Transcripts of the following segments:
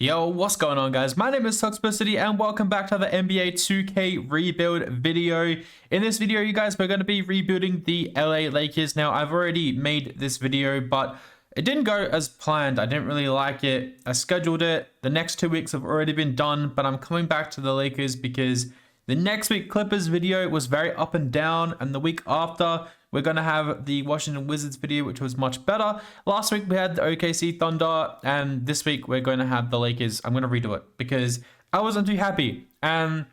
Yo, what's going on, guys? My name is Toxicity and welcome back to the NBA 2K rebuild video. In this video, you guys, we're going to be rebuilding the LA Lakers. Now, I've already made this video, but it didn't go as planned. I didn't really like it. I scheduled it. The next 2 weeks have already been done, but I'm coming back to the Lakers because the next week Clippers video was very up and down, and the week after we're going to have the Washington Wizards video, which was much better. Last week we had the OKC Thunder, and this week we're going to have the Lakers. I'm going to redo it because I wasn't too happy, and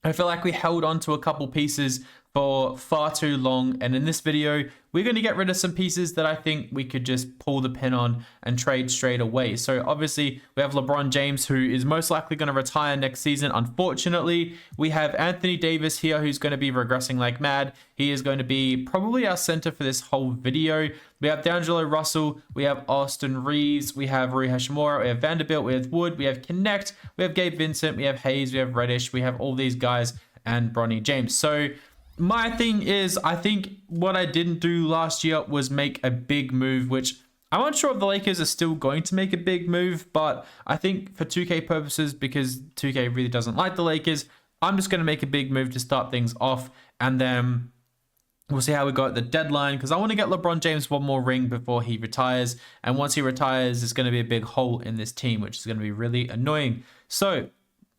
I feel like we held on to a couple pieces for far too long, and in this video we're going to get rid of some pieces that I think we could just pull the pin on and trade straight away. So obviously we have LeBron James, who is most likely going to retire next season, unfortunately. We have Anthony Davis here, who's going to be regressing like mad. He is going to be probably our center for this whole video. We have D'Angelo Russell, we have Austin Reeves, we have Rui Hachimura, we have Vanderbilt, we have Wood, we have Connect, we have Gabe Vincent, we have Hayes, we have Reddish, we have all these guys, and Bronny James. So my thing is, I think what I didn't do last year was make a big move, which I'm not sure if the Lakers are still going to make a big move, but I think for 2K purposes, because 2K really doesn't like the Lakers, I'm just going to make a big move to start things off, and then we'll see how we go at the deadline, because I want to get LeBron James one more ring before he retires, and once he retires, there's going to be a big hole in this team, which is going to be really annoying. So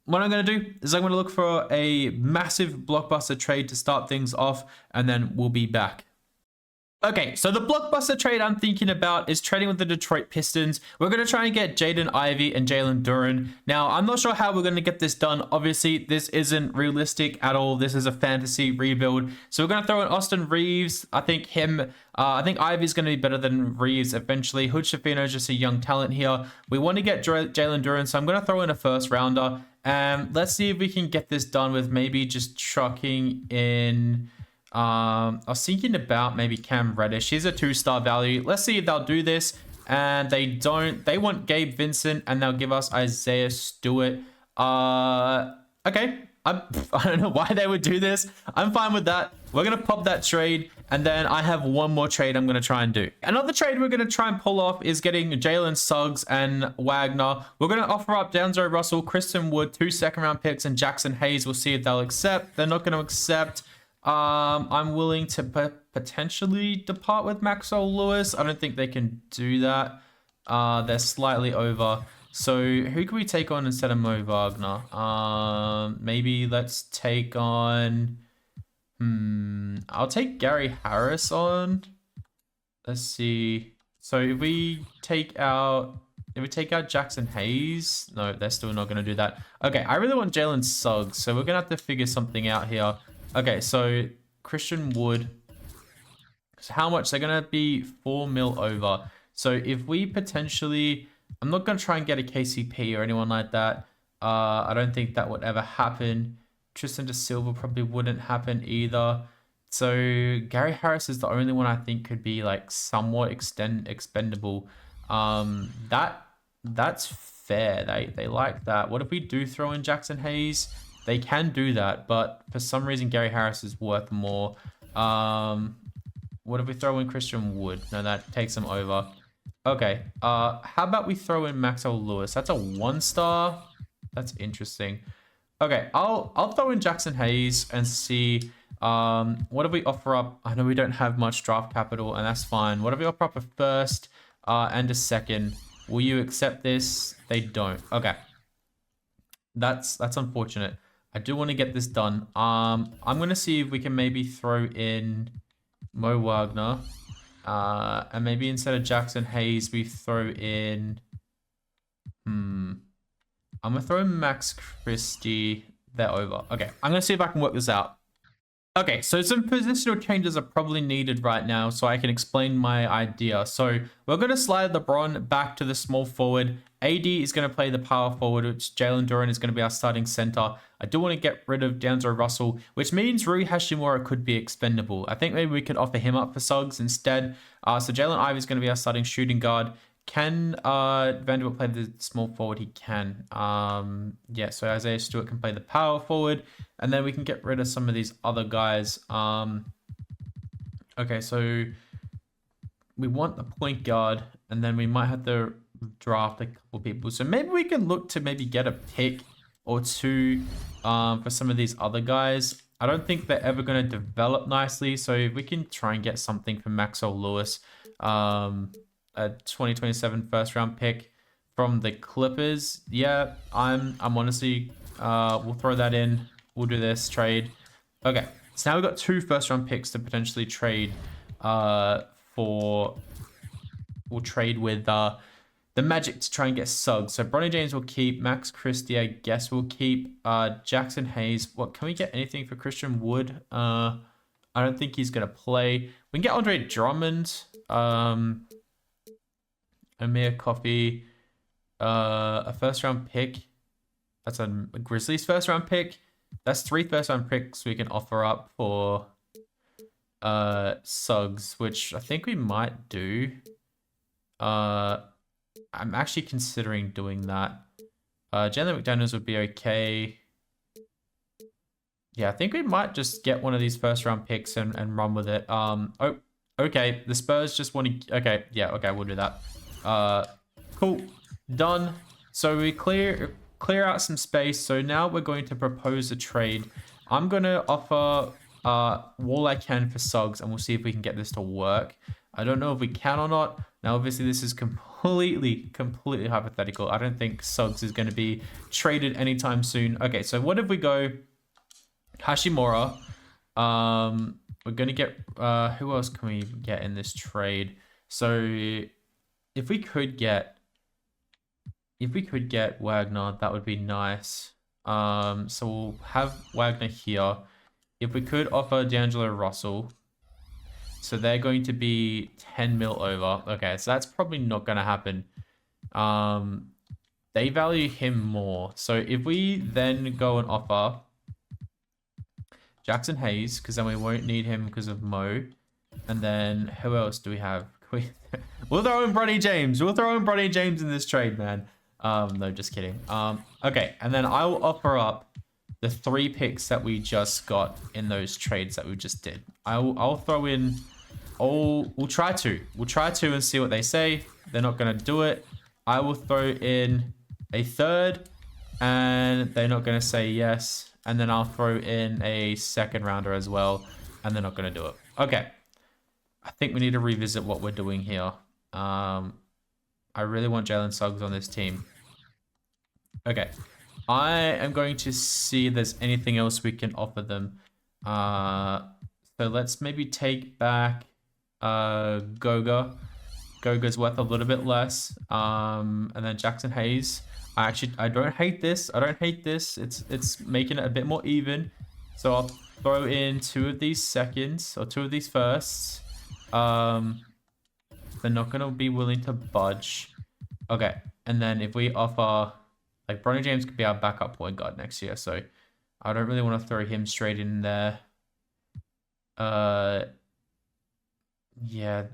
what I'm going to do is I'm going to look for a massive Blockbuster trade to start things off, and then we'll be back. Okay, so the Blockbuster trade I'm thinking about is trading with the Detroit Pistons. We're going to try and get Jaden Ivey and Jalen Duren. Now, I'm not sure how we're going to get this done. Obviously, this isn't realistic at all. This is a fantasy rebuild. So we're going to throw in Austin Reeves. I think Ivey's going to be better than Reeves eventually. Hood Schifino is just a young talent here. We want to get Jalen Duren, so I'm going to throw in a first rounder. And let's see if we can get this done with maybe just trucking in. I was thinking about maybe Cam Reddish. He's a 2-star value. Let's see if they'll do this. And they don't. They want Gabe Vincent, and they'll give us Isaiah Stewart. Okay. I don't know why they would do this. I'm fine with that. We're going to pop that trade, and then I have one more trade I'm going to try and do. Another trade we're going to try and pull off is getting Jalen Suggs and Wagner. We're going to offer up D'Angelo Russell, Christian Wood, 2 second-round picks, and Jackson Hayes. We'll see if they'll accept. They're not going to accept. I'm willing to potentially depart with Maxwell Lewis. I don't think they can do that. They're slightly over. So who can we take on instead of Mo Wagner? Maybe let's take on... I'll take Gary Harris on. Let's see. So if we take out Jackson Hayes, no, they're still not going to do that. Okay, I really want Jalen Suggs, so we're going to have to figure something out here. Okay, so Christian Wood. So how much? They're going to be 4 mil over. So if we potentially... I'm not going to try and get a KCP or anyone like that. I don't think that would ever happen. Tristan De Silva probably wouldn't happen either. So Gary Harris is the only one I think could be like somewhat expendable. That's fair. They like that. What if we do throw in Jackson Hayes? They can do that, but for some reason Gary Harris is worth more. What if we throw in Christian Wood? No, that takes him over. Okay, how about we throw in Maxwell Lewis? That's a 1-star. That's interesting. Okay, I'll throw in Jackson Hayes and see. What if we offer up? I know we don't have much draft capital, and that's fine. What if we offer up a first and a second? Will you accept this? They don't. Okay, that's unfortunate. I do want to get this done. I'm gonna see if we can maybe throw in Mo Wagner. And maybe instead of Jackson Hayes, we throw in... I'm going to throw in Max Christie. They're over. Okay, I'm going to see if I can work this out. Okay, so some positional changes are probably needed right now, so I can explain my idea. So we're going to slide LeBron back to the small forward. AD is going to play the power forward, which Jalen Duren is going to be our starting center. I do want to get rid of D'Angelo Russell, which means Rui Hachimura could be expendable. I think maybe we could offer him up for Suggs instead. So Jalen Ivey is going to be our starting shooting guard. Can Vanderbilt play the small forward? He can. Yeah, so Isaiah Stewart can play the power forward. And then we can get rid of some of these other guys. Okay, so we want the point guard. And then we might have to draft a couple people. So maybe we can look to maybe get a pick or two for some of these other guys. I don't think they're ever going to develop nicely. So if we can try and get something for Maxwell Lewis, a 2027 first round pick from the Clippers. Yeah, I'm honestly, we'll throw that in. We'll do this trade. Okay, so now we've got 2 first round picks to potentially trade we'll trade with the Magic to try and get Suggs. So Bronny James will keep. Max Christie, I guess, we'll keep. Jackson Hayes. What, can we get anything for Christian Wood? I don't think he's going to play. We can get Andre Drummond. Amir Coffey. A first round pick. That's a Grizzlies first round pick. That's 3 first round picks we can offer up for Suggs, which I think we might do. I'm actually considering doing that. Jalen McDaniels would be okay. Yeah, I think we might just get one of these first round picks and run with it. Oh, okay. The Spurs just want to... Okay, yeah, okay, we'll do that. Cool. Done. So we clear out some space. So now we're going to propose a trade. I'm going to offer all I can for Suggs, and we'll see if we can get this to work. I don't know if we can or not. Now, obviously, this is completely hypothetical. I don't think Suggs is going to be traded anytime soon. Okay, so what if we go Hashimura? We're going to get... who else can we get in this trade? So if we could get Wagner, that would be nice. So we'll have Wagner here. If we could offer D'Angelo Russell... So they're going to be 10 mil over. Okay, so that's probably not going to happen. They value him more. So if we then go and offer Jackson Hayes, because then we won't need him because of Mo. And then who else do we have? We'll throw in Bronny James. We'll throw in Bronny James in this trade, man. No, just kidding. Okay, and then I will offer up the 3 picks that we just got in those trades that we just did. I'll throw in... we'll try to and see what they say. They're not going to do it. I will throw in a 3rd, and they're not going to say yes. And then I'll throw in a 2nd rounder as well, and they're not going to do it. Okay. I think we need to revisit what we're doing here. I really want Jalen Suggs on this team. Okay. I am going to see if there's anything else we can offer them. So let's maybe take back Goga. Goga's worth a little bit less. And then Jackson Hayes. I don't hate this. It's making it a bit more even. So I'll throw in 2 of these seconds or 2 of these firsts. They're not going to be willing to budge. Okay. And then if we offer... Like, Bronny James could be our backup point guard next year, so I don't really want to throw him straight in there. Yeah,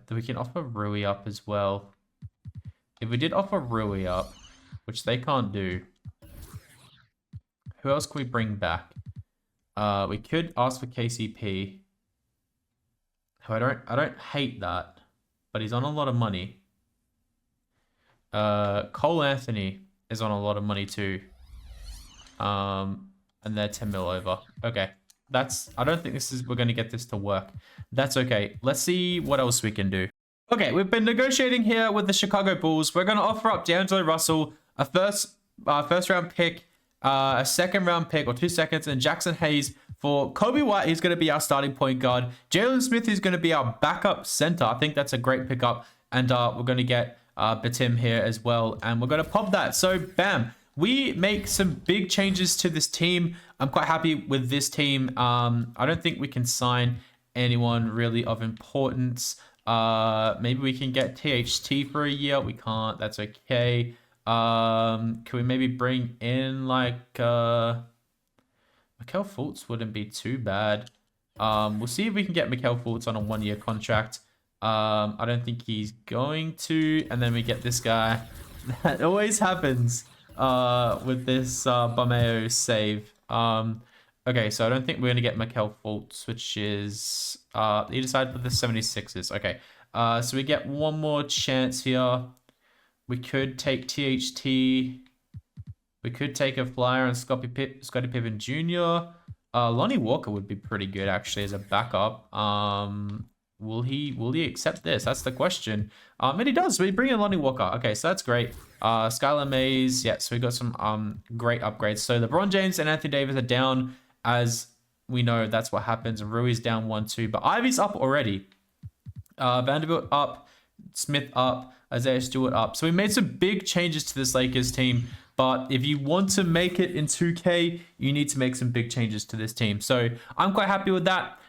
we can offer Rui up as well. If we did offer Rui up, which they can't do, who else can we bring back? We could ask for KCP. I don't hate that, but he's on a lot of money. Cole Anthony is on a lot of money too. And they're 10 mil over. Okay. I don't think we're going to get this to work. That's okay. Let's see what else we can do. Okay, we've been negotiating here with the Chicago Bulls. We're going to offer up D'Angelo Russell, a first round pick, a 2nd round pick or 2 seconds, and Jackson Hayes for Kobe White. He's going to be our starting point guard. Jalen Smith is going to be our backup center. I think that's a great pickup. And we're going to get Batim here as well. And we're going to pop that. So, bam. We make some big changes to this team. I'm quite happy with this team. I don't think we can sign anyone really of importance. Maybe we can get THT for a year. We can't. That's okay. Can we maybe bring in like Mikal Fultz? Wouldn't be too bad. We'll see if we can get Mikal Fultz on a 1-year contract. I don't think he's going to. And then we get this guy. That always happens with this Bameo save. Okay, so I don't think we're going to get Mikal Fultz, which is either side for the 76ers. Okay, so we get one more chance here. We could take THT. We could take a flyer on Scottie Pippen Jr. Lonnie Walker would be pretty good actually as a backup. Will he accept this? That's the question. And he does. We bring in Lonnie Walker. Okay, so that's great. Skylar Mays. Yeah, so we got some great upgrades. So LeBron James and Anthony Davis are down, as we know that's what happens. Rui's down 1-2, but Ivy's up already. Vanderbilt up, Smith up, Isaiah Stewart up. So we made some big changes to this Lakers team. But if you want to make it in 2K, you need to make some big changes to this team. So I'm quite happy with that.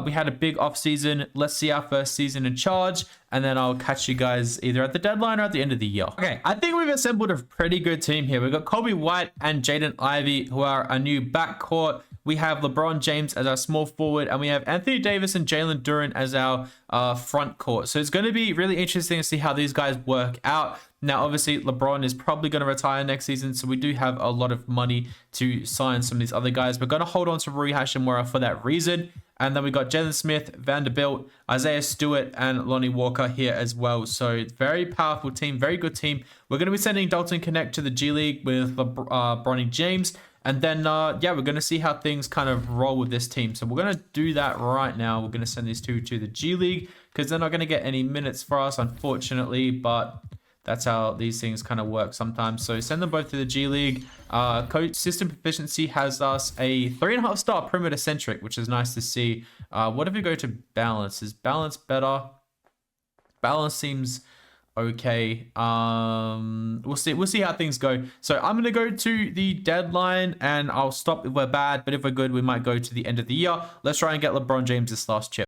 We had a big off season. Let's see our first season in charge, and then I'll catch you guys either at the deadline or at the end of the year. Okay, I think we've assembled a pretty good team here. We've got Kobe White and Jaden Ivey, who are a new backcourt. We have LeBron James as our small forward, and we have Anthony Davis and Jalen Duren as our front court. So it's going to be really interesting to see how these guys work out. Now, obviously, LeBron is probably going to retire next season, so we do have a lot of money to sign some of these other guys. We're going to hold on to Rui Hachimura for that reason. And then we got Jalen Smith, Vanderbilt, Isaiah Stewart, and Lonnie Walker here as well. So very powerful team, very good team. We're going to be sending Dalton Connect to the G League with Bronny James. And then, yeah, we're going to see how things kind of roll with this team. So we're going to do that right now. We're going to send these two to the G League because they're not going to get any minutes for us, unfortunately. But that's how these things kind of work sometimes. So send them both to the G League. Coach System Proficiency has us a 3.5 star perimeter centric, which is nice to see. What if we go to balance? Is balance better? Balance seems okay. We'll see how things go. So I'm gonna go to the deadline and I'll stop if we're bad, but if we're good, we might go to the end of the year. Let's try and get LeBron James this last chip.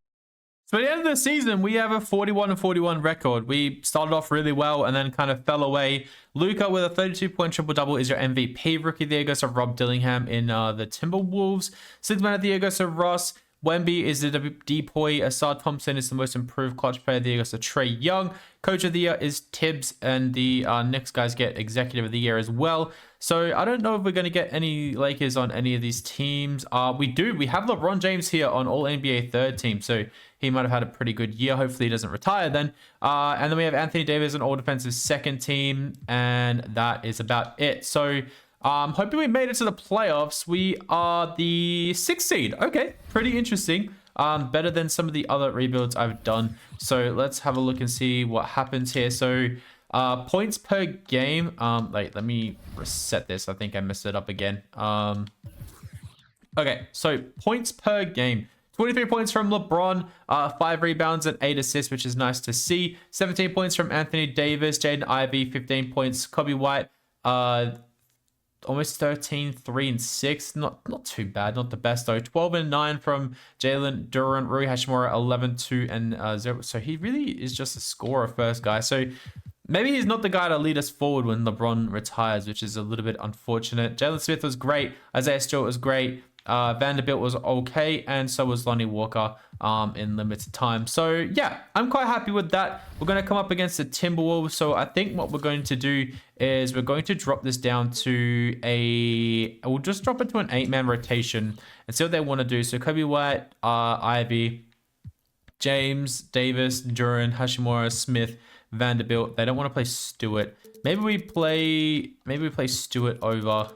So at the end of the season, we have a 41-41 record. We started off really well and then kind of fell away. Luka with a 32-point triple-double is your MVP. Rookie of the year goes to Rob Dillingham in the Timberwolves. Sixth man of the year goes to Ross. Wemby is the Depoy. Asad Thompson is the most improved clutch player of the year goes to Trae Young. Coach of the year is Tibbs, and the next guys get executive of the year as well. So I don't know if we're going to get any Lakers on any of these teams. We do. We have LeBron James here on All NBA third team, so he might have had a pretty good year. Hopefully he doesn't retire then. And then we have Anthony Davis on All Defensive second team, and that is about it. So hoping we made it to the playoffs. We are the 6th seed. Okay, pretty interesting. Better than some of the other rebuilds I've done. So let's have a look and see what happens here. So points per game. Like, let me reset this. I think I messed it up again. Okay, so points per game. 23 points from LeBron, 5 rebounds and 8 assists, which is nice to see. 17 points from Anthony Davis, Jaden Ivey, 15 points. Kobe White, almost 13, 3 and 6. Not too bad, not the best though. 12 and 9 from Jalen Duren, Rui Hachimura, 11, 2 and 0. So he really is just a scorer first guy. So maybe he's not the guy to lead us forward when LeBron retires, which is a little bit unfortunate. Jalen Smith was great. Isaiah Stewart was great. Vanderbilt was okay, and so was Lonnie Walker in limited time. So yeah, I'm quite happy with that. We're going to come up against the Timberwolves. So I think what we're going to do is we're going to drop this down to we'll just drop it to an 8-man rotation and see what they want to do. So Kobe White, Ivy, James, Davis, Duren, Hachimura, Smith, Vanderbilt. They don't want to play Stewart. Maybe we play Stewart over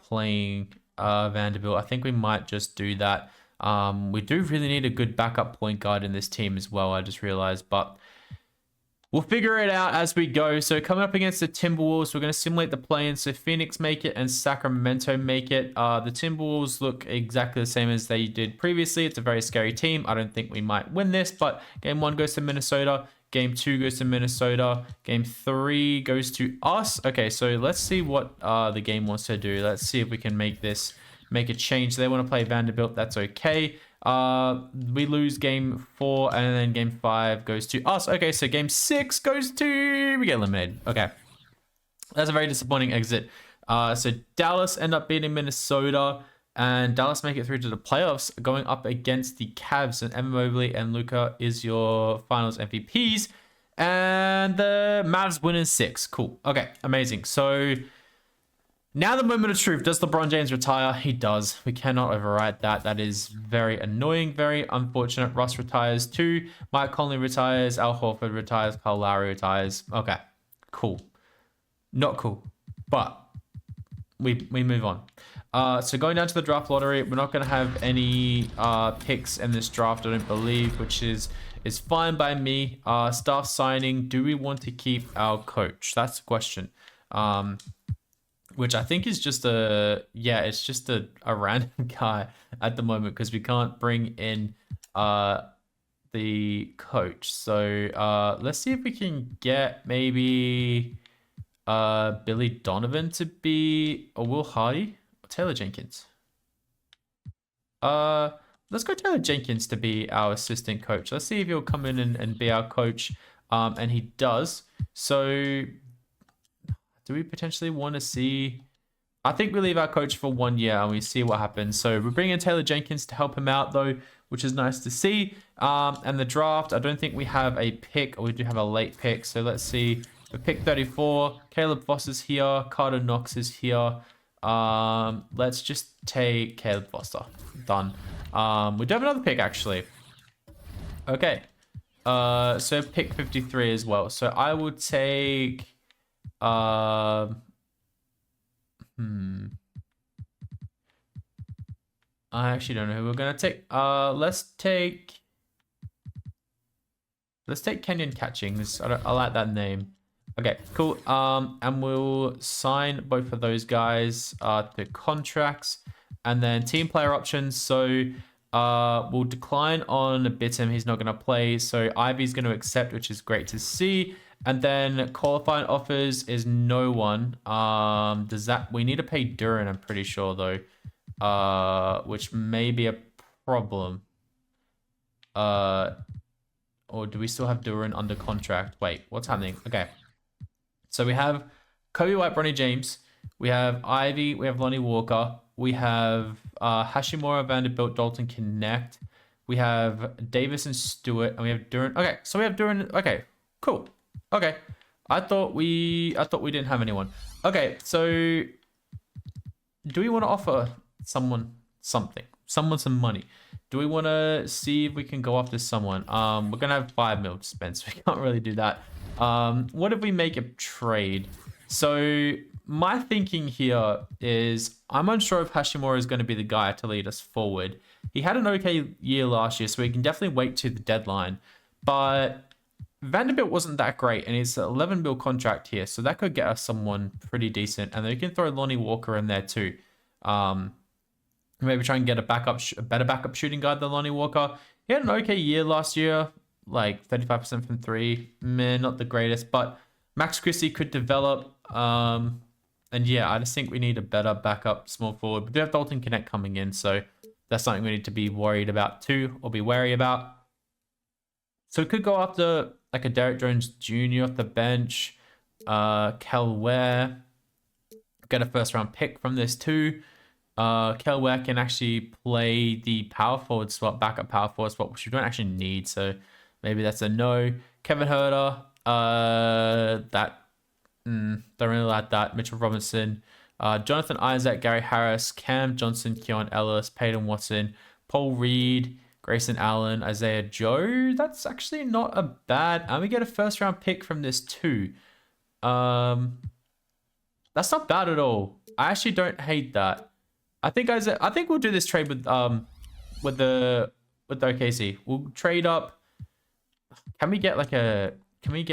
playing Vanderbilt. I think we might just do that. We do really need a good backup point guard in this team as well, I just realized, but we'll figure it out as we go. So coming up against the Timberwolves, we're going to simulate the play-in. So Phoenix make it and Sacramento make it. The Timberwolves look exactly the same as they did previously. It's a very scary team. I don't think we might win this, but game 1 goes to Minnesota. Game 2 goes to Minnesota. Game 3 goes to us. Okay, so let's see what the game wants to do. Let's see if we can make a change. They want to play Vanderbilt. That's okay. We lose game 4, and then game 5 goes to us. Okay, so game 6 goes to... We get eliminated. Okay. That's a very disappointing exit. So Dallas end up beating Minnesota, and Dallas make it through to the playoffs, going up against the Cavs. And Evan Mobley and Luka is your finals MVPs. And the Mavs win in 6. Cool. Okay, amazing. So Now the moment of truth. Does LeBron James retire? He does. We cannot override that. That is very annoying, very unfortunate. Russ retires too. Mike Conley retires. Al Horford retires. Kyle Lowry retires. Okay, cool. Not cool, but we move on. So going down to the draft lottery, we're not going to have any picks in this draft, I don't believe, which is fine by me. Staff signing. Do we want to keep our coach? That's the question. Which I think is just it's just a random guy at the moment because we can't bring in the coach. So let's see if we can get maybe Billy Donovan to be, or Will Hardy, or Taylor Jenkins. Let's go Taylor Jenkins to be our assistant coach. Let's see if he'll come in and be our coach. And he does. So do we potentially want to see... I think we leave our coach for 1 year and we see what happens. So we're bringing Taylor Jenkins to help him out, though, which is nice to see. And the draft, I don't think we have a pick, or we do have a late pick. So let's see. We pick 34. Caleb Voss is here. Carter Knox is here. Let's just take Caleb Foster. Done. We do have another pick, actually. Okay. So pick 53 as well. So I will take... I actually don't know who we're gonna take. Let's take Kenyon Catchings. I like that name. Okay, cool. And we'll sign both of those guys to contracts, and then team player options. So we'll decline on Bittem. He's not gonna play. So Ivy's gonna accept, which is great to see. And then qualifying offers is no one. We need to pay Duran, I'm pretty sure, though. Which may be a problem. Or do we still have Duran under contract? Wait, what's happening? Okay. So we have Kobe White, Bronny James. We have Ivy. We have Lonnie Walker. We have Hashimura, Vanderbilt, Dalton Connect. We have Davis and Stewart. And we have Duran. Okay, so we have Duran. Okay, cool. Okay, I thought we didn't have anyone. Okay, so do we want to offer someone something? Someone some money? Do we want to see if we can go after someone? We're gonna have 5 mil to spend, so we can't really do that. What if we make a trade? So my thinking here is I'm unsure if Hashimura is going to be the guy to lead us forward. He had an okay year last year, so we can definitely wait to the deadline, but Vanderbilt wasn't that great, and it's an 11 mil contract here, so that could get us someone pretty decent. And then you can throw Lonnie Walker in there too. Maybe try and get a better backup shooting guard than Lonnie Walker. He had an okay year last year, like 35% from 3. Man, not the greatest, but Max Christie could develop. And yeah, I just think we need a better backup small forward. We do have Dalton Connect coming in, so that's something we need to be worried about too, or be wary about. So we could go after like a Derek Jones Jr. off the bench, Kel Ware, get a first round pick from this too. Kel Ware can actually play the power forward spot, backup power forward spot, which we don't actually need. So maybe that's a no. Kevin Herter, don't really like that. Mitchell Robinson, Jonathan Isaac, Gary Harris, Cam Johnson, Keon Ellis, Peyton Watson, Paul Reed, Grayson Allen, Isaiah Joe. That's actually not a bad. And we get a first round pick from this too. That's not bad at all. I actually don't hate that. I think we'll do this trade with the OKC. We'll trade up. Can we get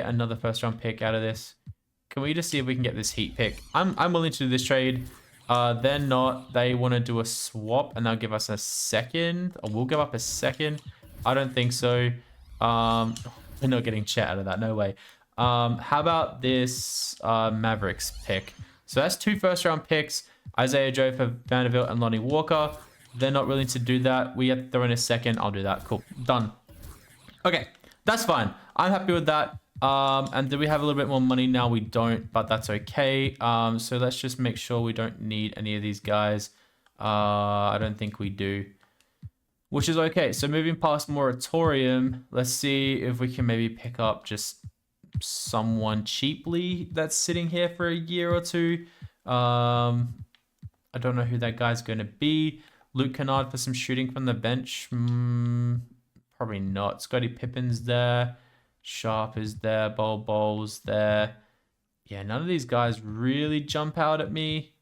another first round pick out of this? Can we just see if we can get this Heat pick? I'm willing to do this trade. They're not. They want to do a swap and they'll give us a second, or we'll give up a second. I don't think so. We're not getting Chet out of that. No way. How about this Mavericks pick? So that's 2 first round picks. Isaiah Joe for Vanderbilt and Lonnie Walker. They're not willing to do that. We have to throw in a second. I'll do that. Cool. Done. Okay. That's fine. I'm happy with that. And do we have a little bit more money now? We don't, but that's okay. So let's just make sure we don't need any of these guys. I don't think we do, which is okay. So moving past moratorium, let's see if we can maybe pick up just someone cheaply that's sitting here for a year or two. I don't know who that guy's going to be. Luke Kennard for some shooting from the bench. Probably not. Scottie Pippen's there. Sharp is there. Bowl's there. Yeah, none of these guys really jump out at me.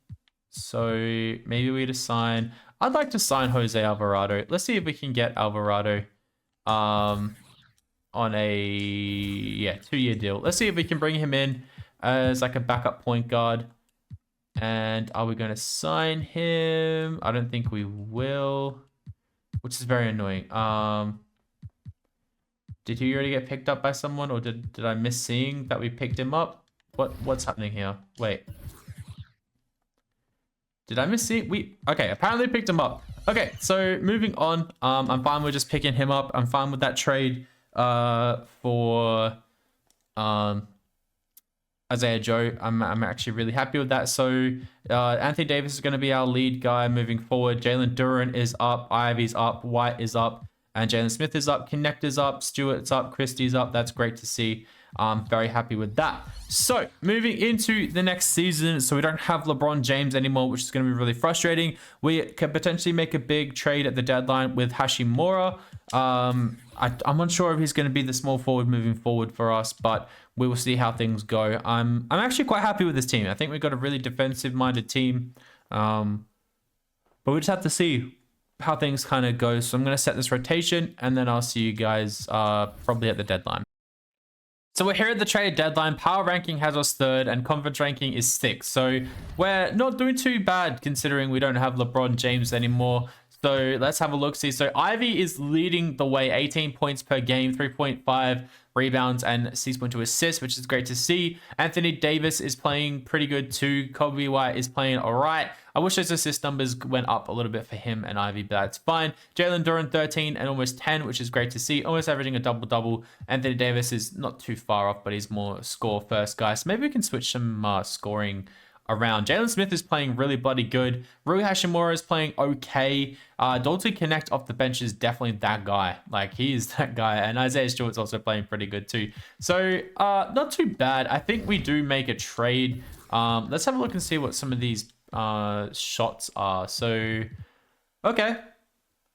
So maybe we just sign. I'd like to sign Jose Alvarado. Let's see if we can get Alvarado on a 2-year deal. Let's see if we can bring him in as like a backup point guard. And are we going to sign him? I don't think we will, which is very annoying. Did he already get picked up by someone, or did I miss seeing that we picked him up? What's happening here? Wait. Did I miss seeing? Okay, apparently picked him up. Okay, so moving on. I'm fine with just picking him up. I'm fine with that trade for Isaiah Joe. I'm actually really happy with that. So Anthony Davis is going to be our lead guy moving forward. Jalen Duren is up. Ivy's up. White is up. And Jalen Smith is up. Connector's up. Stewart's up. Christie's up. That's great to see. I'm very happy with that. So moving into the next season, so we don't have LeBron James anymore, which is going to be really frustrating. We could potentially make a big trade at the deadline with Hashimura. I'm unsure if he's going to be the small forward moving forward for us, but we will see how things go. I'm actually quite happy with this team. I think we've got a really defensive-minded team, but we just have to see how things kind of go. So I'm going to set this rotation, and then I'll see you guys probably at the deadline. So we're here at the trade deadline. Power ranking has us 3rd and conference ranking is 6th. So we're not doing too bad considering we don't have LeBron James anymore. So let's have a look. See, so Ivy is leading the way, 18 points per game, 3.5 rebounds and 6.2 assists, which is great to see. Anthony Davis is playing pretty good too. Kobe White is playing all right. I wish those assist numbers went up a little bit for him and Ivy, but that's fine. Jalen Duren 13 and almost 10, which is great to see. Almost averaging a double-double. Anthony Davis is not too far off, but he's more score first guy. So maybe we can switch some scoring around. Jalen Smith is playing really bloody good. Rui Hashimura is playing okay. Dalton Connect off the bench is definitely that guy. Like, he is that guy. And Isaiah Stewart's also playing pretty good too. So, not too bad. I think we do make a trade. Let's have a look and see what some of these shots are. So, okay.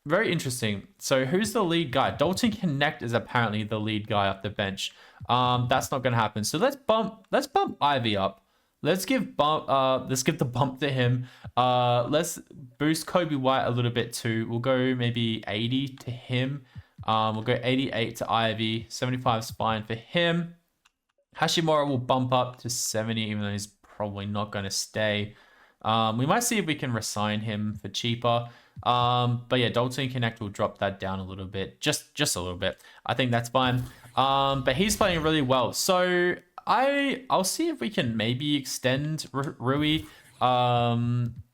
Very interesting. So, who's the lead guy? Dalton Connect is apparently the lead guy off the bench. That's not going to happen. So, let's bump Ivy up. Let's give the bump to him. Let's boost Kobe White a little bit too. We'll go maybe 80 to him. We'll go 88 to Ivy. 75 is fine for him. Hashimura will bump up to 70, even though he's probably not going to stay. We might see if we can resign him for cheaper. But yeah, Dalton Connect will drop that down a little bit. Just a little bit. I think that's fine. But he's playing really well. So I'll see if we can maybe extend Rui.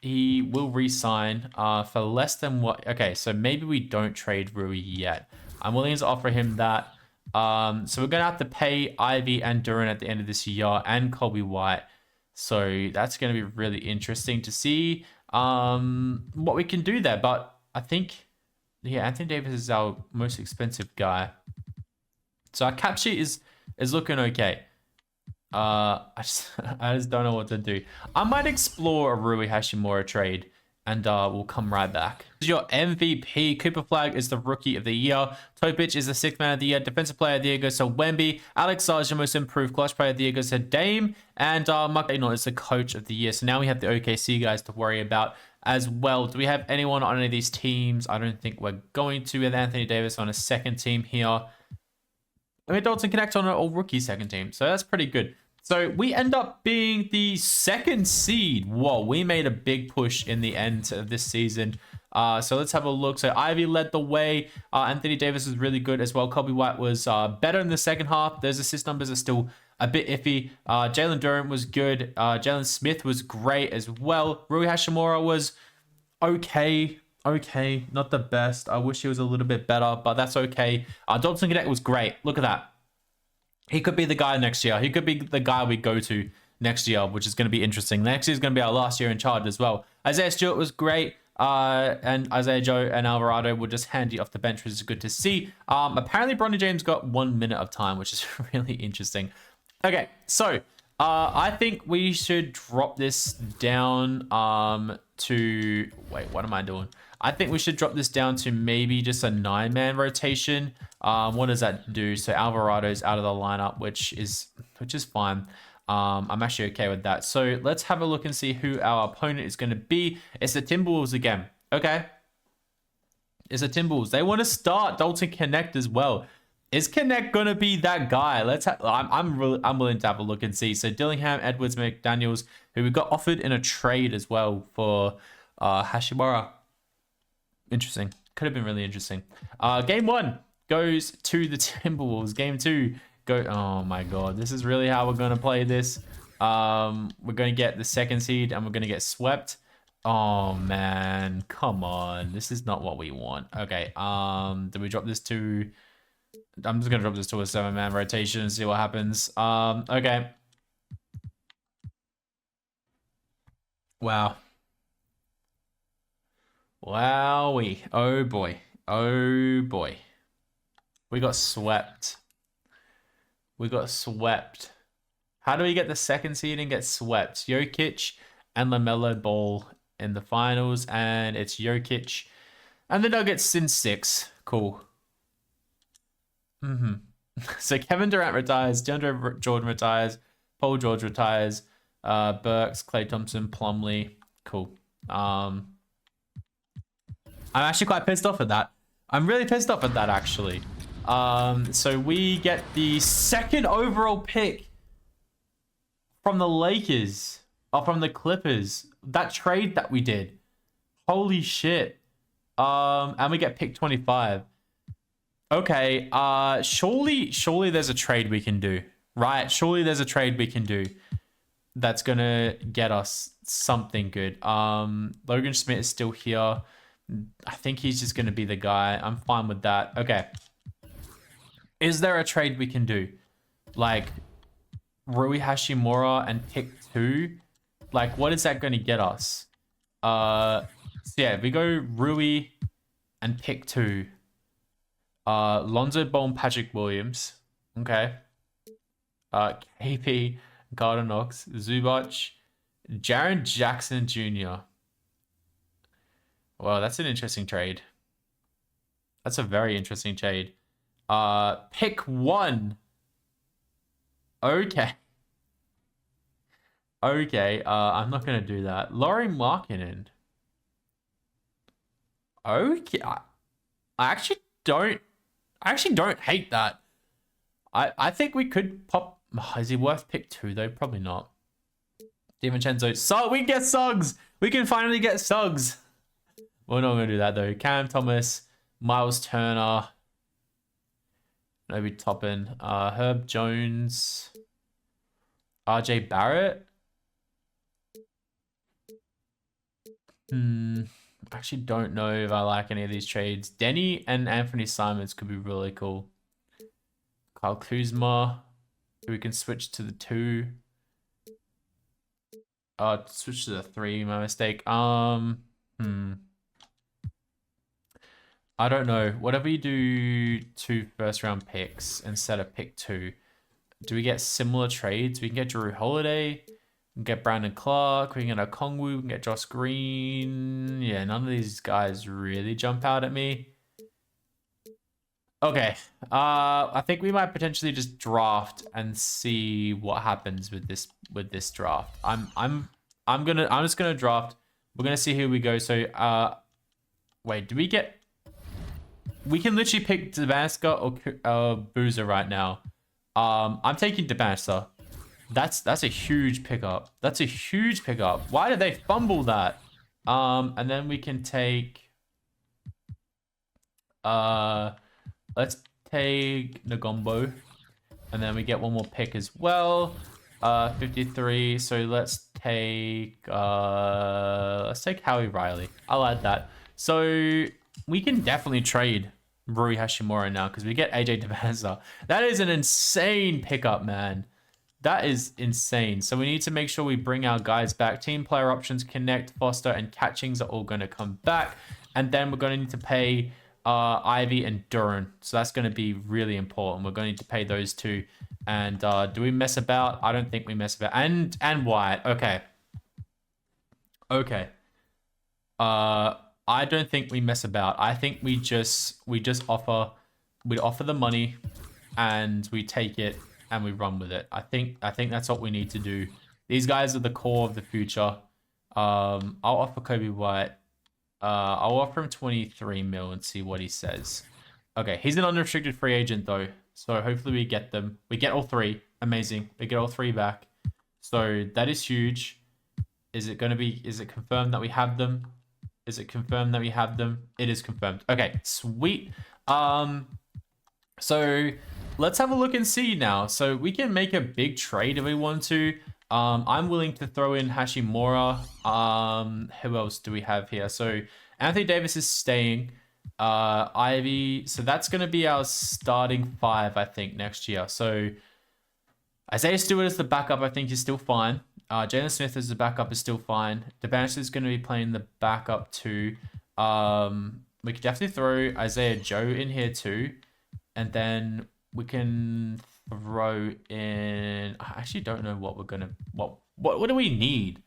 He will re-sign for less than what... Okay, so maybe we don't trade Rui yet. I'm willing to offer him that. So we're going to have to pay Ivy and Duren at the end of this year and Kobe White. So that's going to be really interesting to see what we can do there. But I think, yeah, Anthony Davis is our most expensive guy. So our cap sheet is looking okay. I just don't know what to do. I might explore a Rui Hashimura trade and we'll come right back. Your MVP, Cooper Flag is the Rookie of the Year. Topic is the 6th Man of the Year. Defensive Player of the Year goes to Wemby. Alex Sarge, most improved Clutch Player of the Year, goes to Dame. And Mark Daigneault is the Coach of the Year. So now we have the OKC guys to worry about as well. Do we have anyone on any of these teams? I don't think we're going to. With Anthony Davis on a second team here. I mean, Dalton Connect on an all-rookie second team. So that's pretty good. So we end up being the 2nd seed. Whoa, we made a big push in the end of this season. So let's have a look. So Ivy led the way. Anthony Davis was really good as well. Kobe White was better in the second half. Those assist numbers are still a bit iffy. Jalen Duren was good. Jalen Smith was great as well. Rui Hashimura was okay. Okay, not the best. I wish he was a little bit better, but that's okay. Dalton Connect was great. Look at that. He could be the guy next year. He could be the guy we go to next year, which is going to be interesting. Next year is going to be our last year in charge as well. Isaiah Stewart was great. And Isaiah Joe and Alvarado were just handy off the bench, which is good to see. Apparently, Bronny James got 1 minute of time, which is really interesting. Okay, so I think we should drop this down to wait, what am I doing? I think we should drop this down to maybe just a 9-man rotation. What does that do? So Alvarado's out of the lineup, which is fine. I'm actually okay with that. So let's have a look and see who our opponent is going to be. It's the Timberwolves again. Okay. It's the Timberwolves. They want to start Dalton Connect as well. Is Connect gonna be that guy? I'm willing to have a look and see. So Dillingham, Edwards, McDaniels, who we got offered in a trade as well for Hashimura. Interesting. Could have been really interesting. Game 1 goes to the Timberwolves. Game 2 go. Oh my god, this is really how we're gonna play this. We're gonna get the 2nd seed and we're gonna get swept. Oh man, come on. This is not what we want. Okay. Do we drop this to? I'm just gonna drop this to a 7-man rotation and see what happens. Okay. Wow. Wowee. Oh boy. Oh boy. We got swept. We got swept. How do we get the 2nd seed and get swept? Jokic and LaMelo Ball in the finals, and it's Jokic and the Nuggets in 6. Cool. So Kevin Durant retires, DeAndre Jordan retires, Paul George retires, Burks, Klay Thompson, Plumlee. Cool. I'm actually quite pissed off at that. I'm really pissed off at that, actually. So we get the 2nd overall pick from the Lakers, or from the Clippers. That trade that we did. Holy shit. And we get pick 25. Okay, surely there's a trade we can do, right? Surely there's a trade we can do that's gonna get us something good. Logan Smith is still here. I think he's just gonna be the guy. I'm fine with that. Okay. Is there a trade we can do? Like, Rui Hashimura and pick 2? Like, what is that gonna get us? So yeah, we go Rui and pick 2. Lonzo Ball and Patrick Williams. Okay. KP, Gardner Knox, Zubac, Jaren Jackson Jr. Well, that's an interesting trade. That's a very interesting trade. Pick 1. Okay. Okay, I'm not gonna do that. Lauri Markkanen. Okay. I actually don't hate that. I think we could pop. Is he worth pick 2 though? Probably not. DiVincenzo. So we can get Suggs. We can finally get Suggs. We're not gonna do that though. Cam Thomas, Miles Turner, Obi Toppin, Herb Jones, RJ Barrett. I actually don't know if I like any of these trades. Denny and Anthony Simons could be really cool. Kyle Kuzma. We can switch to the 2. Switch to the 3, my mistake. I don't know. Whatever you do 2 first-round picks instead of pick 2, do we get similar trades? We can get Drew Holiday. We can get Brandon Clark. We can get Okongwu. We can get Josh Green. Yeah, none of these guys really jump out at me. Okay. I think we might potentially just draft and see what happens with this draft. I'm just gonna draft. We're gonna see who we go. So wait, do we get? We can literally pick Dabanska or Boozer right now. I'm taking Dabanska. That's a huge pickup. That's a huge pickup. Why did they fumble that? And then we can take let's take Ngombo. And then we get one more pick as well. 53. So let's take Howie Riley. I'll add that. So we can definitely trade Rui Hashimura now because we get AJ Dabanza. That is an insane pickup, man. That is insane. So we need to make sure we bring our guys back. Team player options, Connect, Foster, and Catchings are all going to come back. And then we're going to need to pay Ivy and Duran. So that's going to be really important. We're going to need to pay those 2. And do we mess about? I don't think we mess about. And Wyatt. Okay. Okay. I don't think we mess about. I think we just offer the money and we take it and we run with it. I think that's what we need to do. These guys are the core of the future. I'll offer Kobe White. I'll offer him 23 mil and see what he says. Okay, he's an unrestricted free agent though. So hopefully we get them. We get all three. Amazing. We get all three back. So that is huge. Is it confirmed that we have them? Is it confirmed that we have them? It is confirmed. Okay, sweet. So let's have a look and see now. So we can make a big trade if we want to. I'm willing to throw in Hashimura. Who else do we have here? So Anthony Davis is staying. Ivy. So that's going to be our starting five, I think, next year. So Isaiah Stewart as the backup, I think, is still fine. Jalen Smith as the backup is still fine. DeBanch is going to be playing the backup too. We could definitely throw Isaiah Joe in here too. And then we can throw in... I actually don't know what we're going to... What do we need?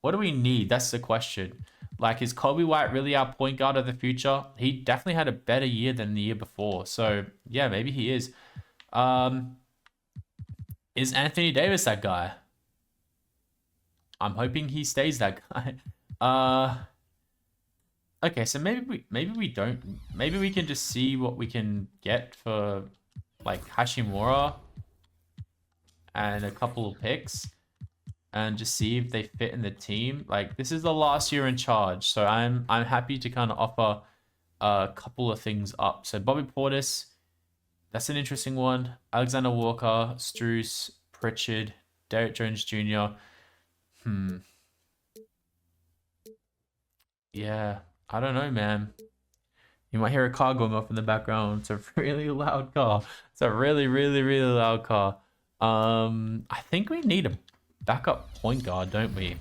What do we need? That's the question. Like, is Kobe White really our point guard of the future? He definitely had a better year than the year before. So, yeah, maybe he is. Is Anthony Davis that guy? I'm hoping he stays that guy. Okay, so maybe we don't. Maybe we can just see what we can get for like Hashimura and a couple of picks and just see if they fit in the team. Like, this is the last year in charge, so I'm happy to kind of offer a couple of things up. So Bobby Portis, that's an interesting one. Alexander Walker, Strus, Pritchard, Derek Jones Jr. Yeah, I don't know, man. You might hear a car going off in the background. It's a really loud car. It's a really, really, really loud car. I think we need a backup point guard, don't we?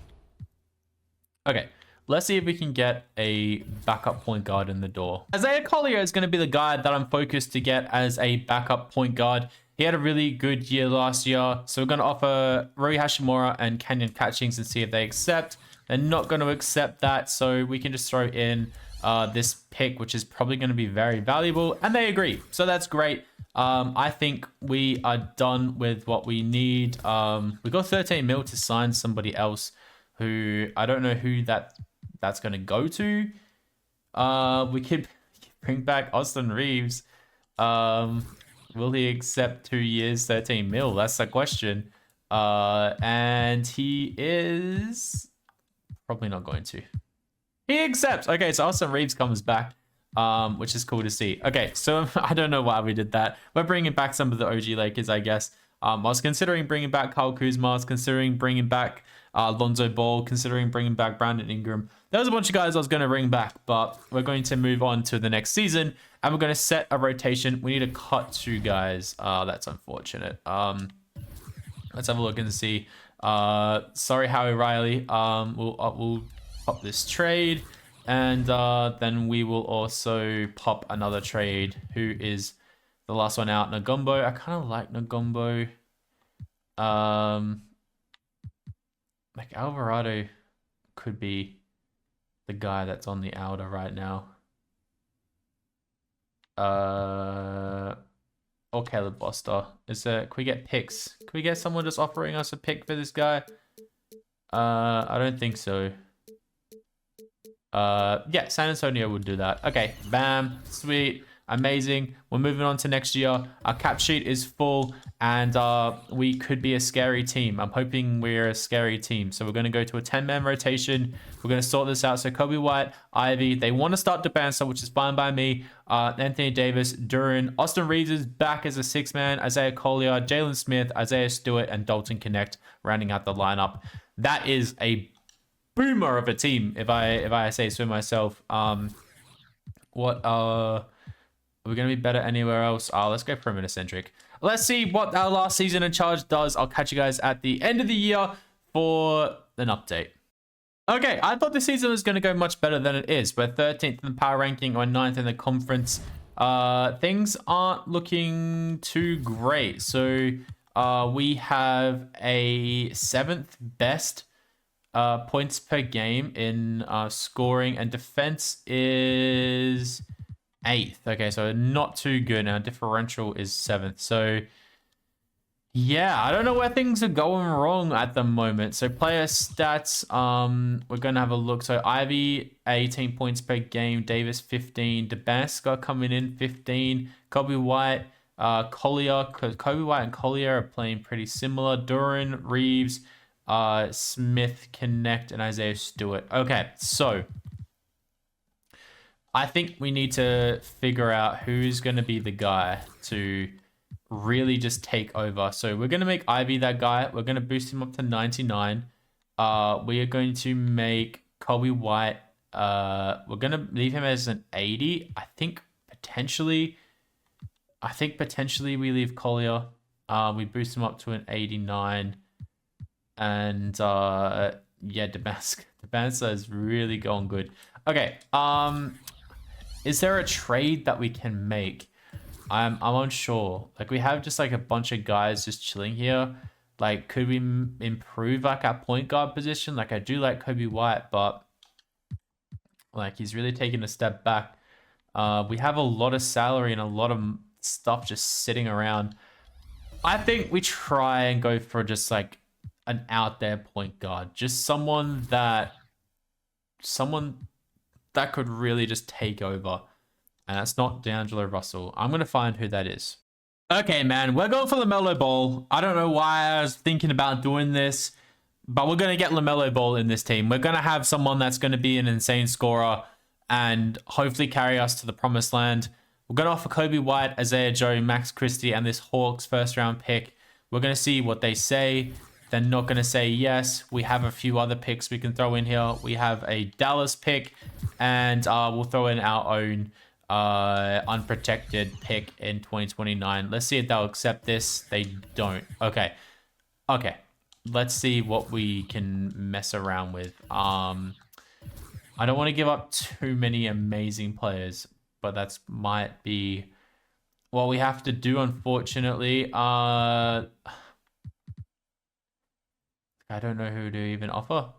Okay, let's see if we can get a backup point guard in the door. Isaiah Collier is going to be the guy that I'm focused to get as a backup point guard. He had a really good year last year. So we're going to offer Rui Hashimura and Canyon Catchings and see if they accept. They're not going to accept that. So we can just throw in this pick, which is probably going to be very valuable. And they agree. So that's great. I think we are done with what we need. We got 13 mil to sign somebody else who I don't know who that's going to go to. We could bring back Austin Reeves. Will he accept 2 years, 13 mil? That's the question. And he is probably not going to. He accepts. Okay, so Austin Reeves comes back, which is cool to see. Okay, so I don't know why we did that. We're bringing back some of the OG Lakers, I guess. I was considering bringing back Kyle Kuzma. I was considering bringing back Lonzo Ball, considering bringing back Brandon Ingram. There was a bunch of guys I was going to bring back, but we're going to move on to the next season, and we're going to set a rotation. We need to cut 2 guys. That's unfortunate. Let's have a look and see. Sorry, Howie Riley. We'll pop this trade, and then we will also pop another trade. Who is the last one out? Nagombo. I kind of like Nagombo. Like Alvarado could be the guy that's on the outer right now. Or Caleb Foster. Can we get picks? Can we get someone just offering us a pick for this guy? I don't think so. Yeah, San Antonio would do that. Okay, bam, sweet, amazing. We're moving on to next year. Our cap sheet is full, and we could be a scary team. I'm hoping we're a scary team. So we're going to go to a 10-man rotation. We're going to sort this out. So Kobe White, Ivy, they want to start DeBancer, which is fine by me. Anthony Davis, Duran, Austin Reeves is back as a 6-man. Isaiah Collier, Jalen Smith, Isaiah Stewart, and Dalton Connect rounding out the lineup. That is a boomer of a team, if I say so myself. What are we going to be better anywhere else? Let's go perimeter centric. Let's see what our last season in charge does. I'll catch you guys at the end of the year for an update. Okay, I thought the season was going to go much better than it is. We're 13th in the power ranking or 9th in the conference. Things aren't looking too great. So We have a 7th best points per game in scoring, and defense is 8th. Okay, so not too good. And our differential is 7th. So yeah, I don't know where things are going wrong at the moment. So player stats, we're gonna have a look. So Ivy 18 points per game, Davis 15, Dabaska coming in 15, Kobe White, Collier, because Kobe White and Collier are playing pretty similar. Duran, Reeves, Smith, Connect, and Isaiah Stewart. Okay, so I think we need to figure out who's gonna be the guy to really just take over. So we're going to make Ivy that guy. We're going to boost him up to 99. We are going to make Kobe White. We're going to leave him as an 80. I think potentially we leave Collier. We boost him up to an 89. And yeah, Dabaska is really going good. Okay. Is there a trade that we can make? I'm unsure. Like, we have just like a bunch of guys just chilling here. Like, could we improve like our point guard position? Like, I do like Kobe White, but like, he's really taking a step back. We have a lot of salary and a lot of stuff just sitting around. I think we try and go for just like an out there point guard, just someone that could really just take over. And that's not D'Angelo Russell. I'm going to find who that is. Okay, man. We're going for LaMelo Ball. I don't know why I was thinking about doing this, but we're going to get LaMelo Ball in this team. We're going to have someone that's going to be an insane scorer and hopefully carry us to the promised land. We're going to offer Kobe White, Isaiah Joe, Max Christie, and this Hawks first round pick. We're going to see what they say. They're not going to say yes. We have a few other picks we can throw in here. We have a Dallas pick, and we'll throw in our own unprotected pick in 2029. Let's see if they'll accept this. They don't. Okay, let's see what we can mess around with. I don't want to give up too many amazing players, but that's might be what we have to do, unfortunately. I don't know who to even offer.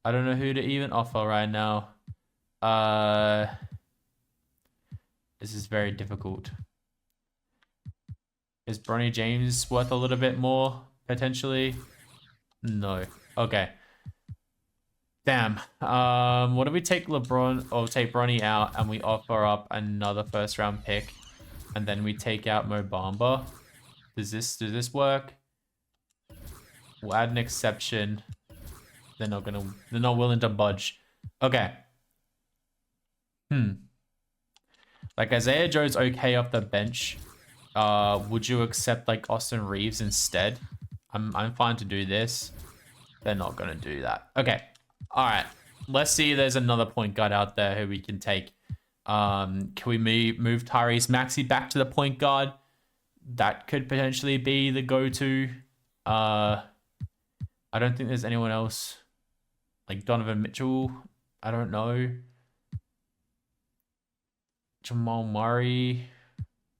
I don't know who to even offer right now. This is very difficult. Is Bronny James worth a little bit more, potentially? No. Okay. Damn. What if we take LeBron or take Bronny out and we offer up another first round pick and then we take out Mo Bamba? Does this work? We'll add an exception. They're not willing to budge. Okay. Like, Isaiah Joe's okay off the bench. Would you accept like Austin Reeves instead? I'm fine to do this. They're not gonna do that. Okay. All right. Let's see. There's another point guard out there who we can take. Can we move Tyrese Maxey back to the point guard? That could potentially be the go-to. I don't think there's anyone else. Like Donovan Mitchell. I don't know. Jamal Murray.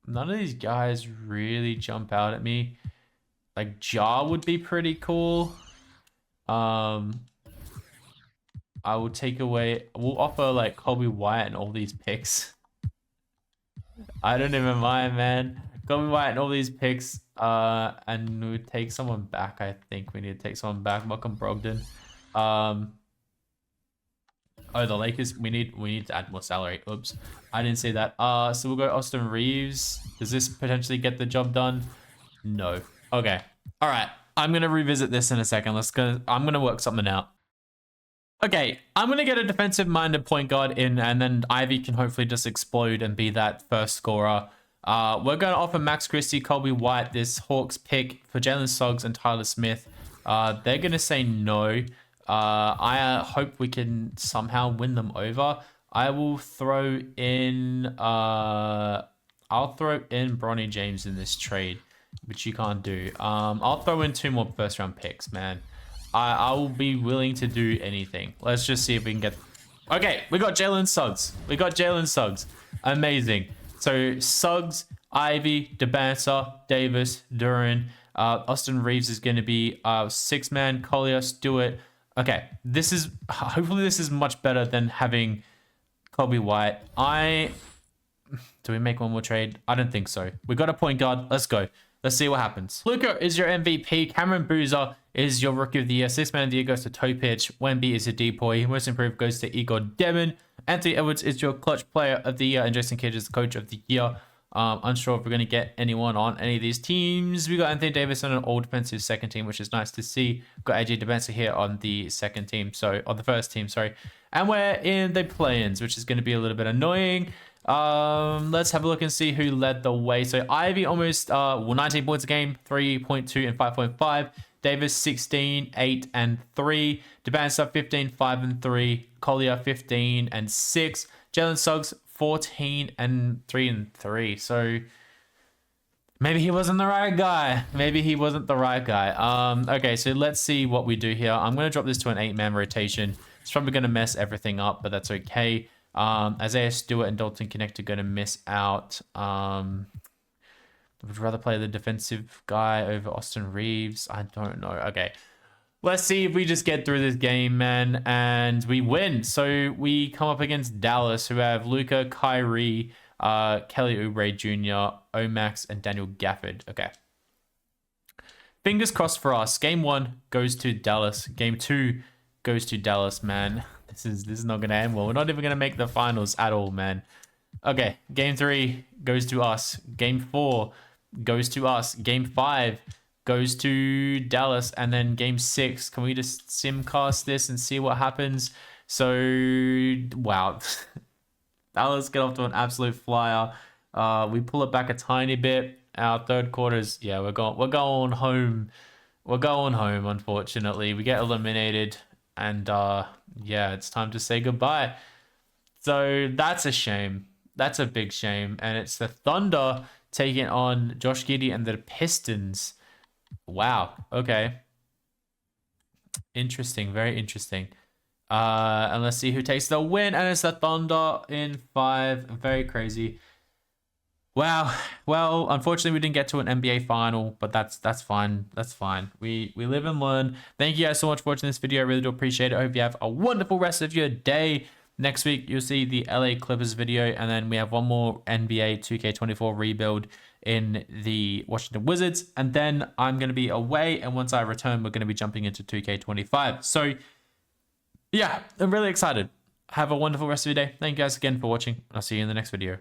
None of these guys really jump out at me. Like Ja would be pretty cool. I will take away. We'll offer like Kobe White and all these picks. I don't even mind, man. Kobe White and all these picks. And we take someone back. I think we need to take someone back. Malcolm Brogdon. Oh, the Lakers. We need to add more salary. Oops, I didn't say that. So we'll go Austin Reeves. Does this potentially get the job done? No. Okay. All right. I'm gonna revisit this in a second. I'm gonna work something out. Okay, I'm gonna get a defensive-minded point guard in, and then Ivy can hopefully just explode and be that first scorer. We're gonna offer Max Christie, Kobe White, this Hawks pick for Jalen Suggs and Tyler Smith. They're gonna say no. I hope we can somehow win them over. I will throw in I'll throw in Bronny James in this trade, which you can't do. I'll throw in 2 more first round picks, man. I will be willing to do anything. Let's just see if we can get. Okay, we got Jalen Suggs. Amazing. So Suggs, Ivy, Dabaska, Davis, Duran, Austin Reeves is going to be 6-man. Collier, Stewart. Okay, hopefully this is much better than having Kobe White. Do we make one more trade? I don't think so. We got a point guard. Let's go. Let's see what happens. Luka is your MVP. Cameron Boozer is your Rookie of the Year. 6-man of the Year goes to Topic. Wemby is a depoy. Most Improved goes to Igor Demon. Anthony Edwards is your Clutch Player of the Year. And Jason Kidd is the Coach of the Year. Unsure if we're going to get anyone on any of these teams. We got Anthony Davis on an all defensive second team, which is nice to see. We've got AJ DeBenza here on the second team. So, on the first team, sorry. And we're in the play-ins, which is going to be a little bit annoying. Let's have a look and see who led the way. So Ivy almost 19 points a game, 3.2 and 5.5. Davis 16, 8 and 3. DeBanza 15, 5 and 3. Collier 15 and 6. Jalen Suggs 14 and 3 and 3. So maybe he wasn't the right guy. Okay, so let's see what we do here. I'm gonna drop this to an 8-man rotation. It's probably gonna mess everything up, but that's okay. Isaiah Stewart and Dalton Connect are going to miss out. Would rather play the defensive guy over Austin Reeves. I don't know. Okay. Let's see if we just get through this game, man, and we win. So we come up against Dallas, who have Luka, Kyrie, Kelly Oubre Jr., Omax, and Daniel Gafford. Okay. Fingers crossed for us. Game 1 goes to Dallas. Game 2 goes to Dallas, man. This is not going to end well. We're not even going to make the finals at all, man. Okay, game 3 goes to us. Game 4 goes to us. Game 5 goes to Dallas. And then game 6, can we just simcast this and see what happens? So, wow. Dallas get off to an absolute flyer. We pull it back a tiny bit. Our third quarters, yeah, we're going home. We're going home, unfortunately. We get eliminated. And yeah, it's time to say goodbye. So that's a shame. That's a big shame. And it's the Thunder taking on Josh Giddey and the Pistons. Wow. Okay. Interesting. Very interesting. And let's see who takes the win. And it's the Thunder in 5. Very crazy. Wow. Well, unfortunately, we didn't get to an NBA final, but that's fine. That's fine. We live and learn. Thank you guys so much for watching this video. I really do appreciate it. I hope you have a wonderful rest of your day. Next week, you'll see the LA Clippers video, and then we have one more NBA 2K24 rebuild in the Washington Wizards, and then I'm going to be away, and once I return, we're going to be jumping into 2K25. So, yeah, I'm really excited. Have a wonderful rest of your day. Thank you guys again for watching. I'll see you in the next video.